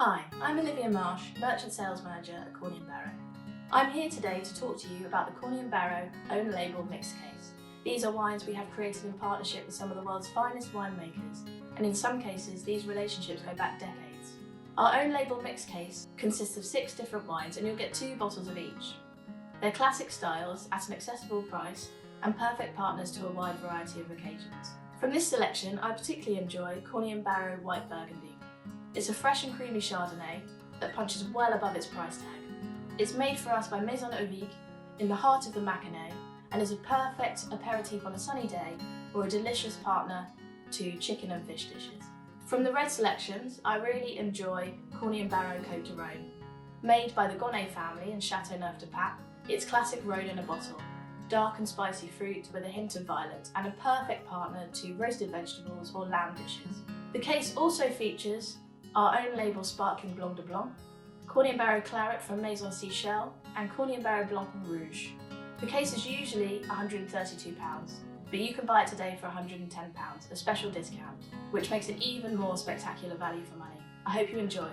Hi, I'm Olivia Marsh, Merchant Sales Manager at Corney Barrow. I'm here today to talk to you about the Corney Barrow Own-label mixed case. These are wines we have created in partnership with some of the world's finest winemakers, and in some cases these relationships go back decades. Our Own-label mixed case consists of 6 different wines, and you'll get 2 bottles of each. They're classic styles at an accessible price and perfect partners to a wide variety of occasions. From this selection, I particularly enjoy Corney Barrow White Burgundy. It's a fresh and creamy Chardonnay that punches well above its price tag. It's made for us by Maison Ovigue in the heart of the Mackinac and is a perfect aperitif on a sunny day or a delicious partner to chicken and fish dishes. From the red selections, I really enjoy Corney Barrow Côte de Rhône. Made by the Gonnet family in Châteauneuf-du-Pape, it's classic Rhône in a bottle. Dark and spicy fruit with a hint of violet and a perfect partner to roasted vegetables or lamb dishes. The case also features our own label sparkling Blanc de Blanc, Corney Barrow Claret from Maison Seychelles, and Corney Barrow Blanc and Rouge. The case is usually £132, but you can buy it today for £110, a special discount, which makes it even more spectacular value for money. I hope you enjoy.